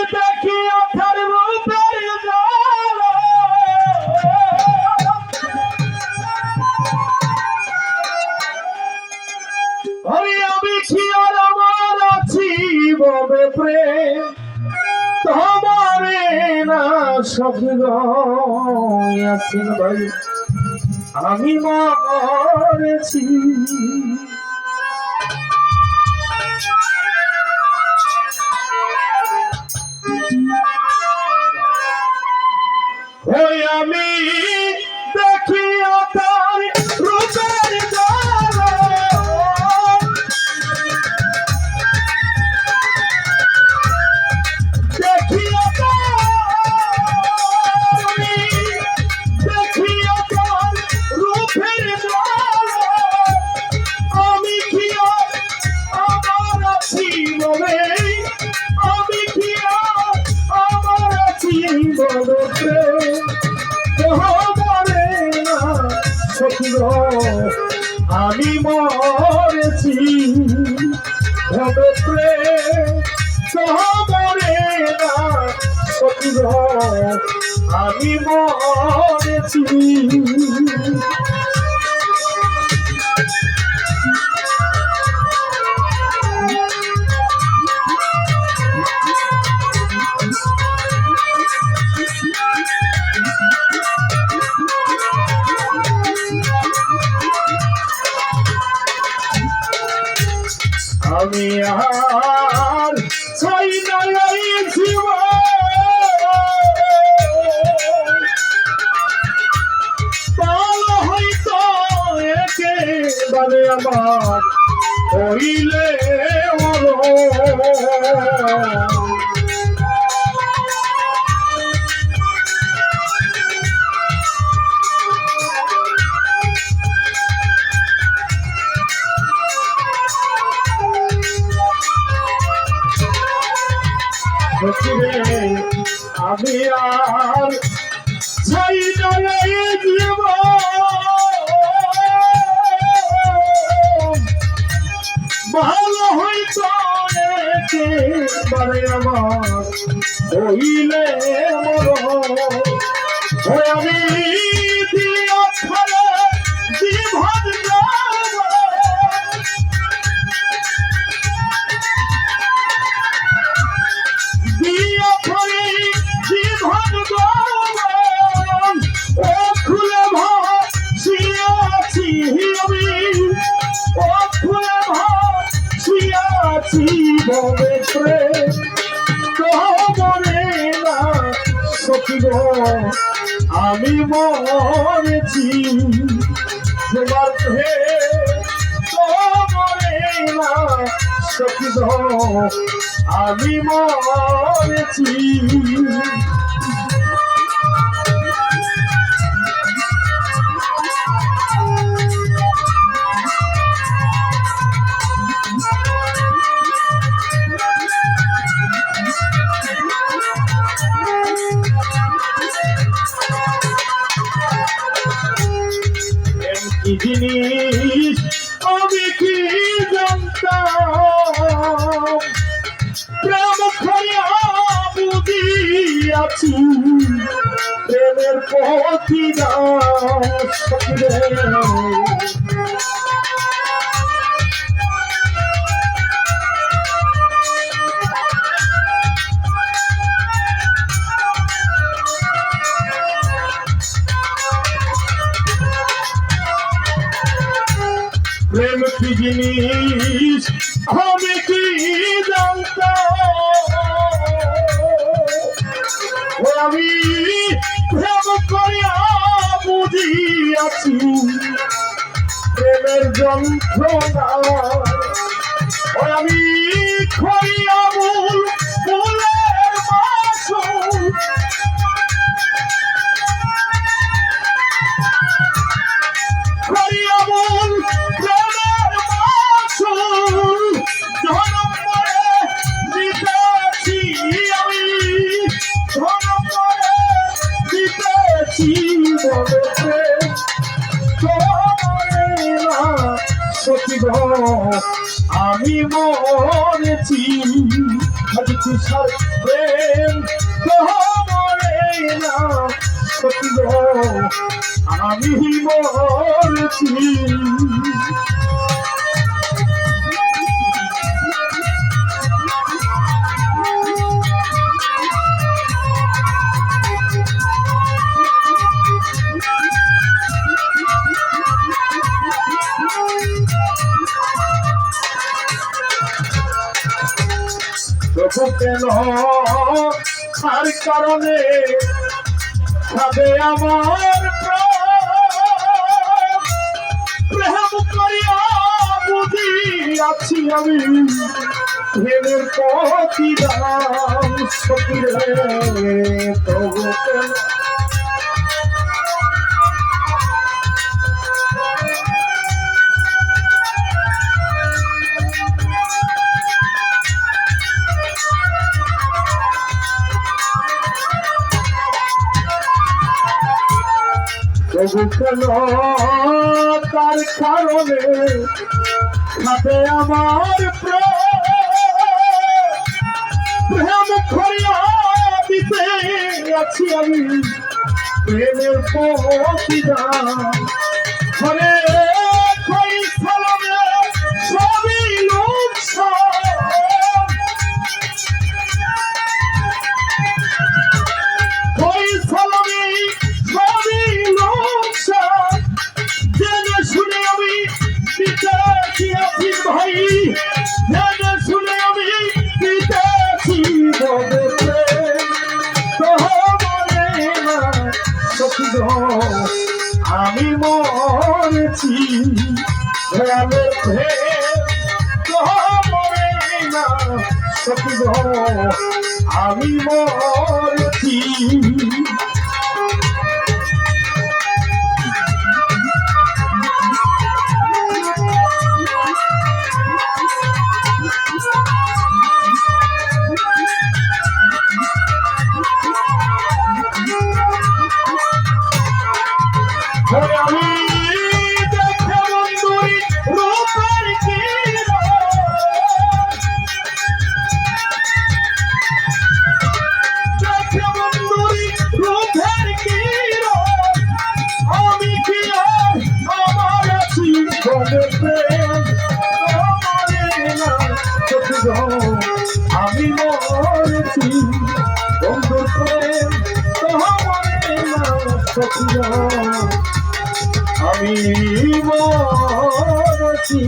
দেখি ওঠার রূপের জ্বালা আমি কি আর আমার আছি ববে প্রেম তোমারে না স্বপ্ন আসিন ভাই আমি মরেছি ওই আমি দেখি তার রূপের জ্বালা দেখি তার রূপের জ্বালা আমি কি আমার আছি বলে আমি কি আমার আছি বলে আমি মরেছি মরে না সখী আমি মরেছি আমি আর চাই না এই জীবন ভালো হয়তো একেবারে আমার হইলে আমি আর চাই না এই জীবন ভালো হইতো একেবারে আমার হইলে আমি জীবন আমি মরেছি তোমার মরে না সখী আমি মরেছি জিনিস আমি কি জানতাম প্রেম খাইয়া বুঝিয়াছি প্রেমের প্রতিদান প্রেম কি জিনিস আমি কি জানতাম আমি প্রেম করিয়া বুঝিয়াছি প্রেমের যন্ত্রণা আমি খরিয়া ফুলের বাসন খরিয়া আমি মরেছি তুষার আমি মরছি। তবু কেন তার কারণে খাবে আমার প্রেম করিয়া বুঝিয়াছি আমি প্রেমের প্রতিদান সখিরে। তবু কেন তবু কেন তার কারণে খাবে আমার প্রেম করিয়া দিতে আছি আমি প্রেমের প্রতিদান। ঘরে কই সালামে সবই লোকসান, কই সালামে সবই লোকসান। জেনে শুনে আমি দিতেছি আছি ভাই, জেনে শুনে আমি দিতেছি বদলে তোমারে না সখী গো আমি মরেছি। দয়ালের প্রেম তোমারে না সখী গো আমি মরেছি। আমি দেখে বন্ধুরি রূপের কিরণ, দেখে বন্ধুরি রূপের কিরণ। আমি কি আর আমার আছি বলে প্রেম তোমারে না সখী গো আমি মরেছি। বন্ধুর প্রেম তোমারে না সখী গো আমি মরছি।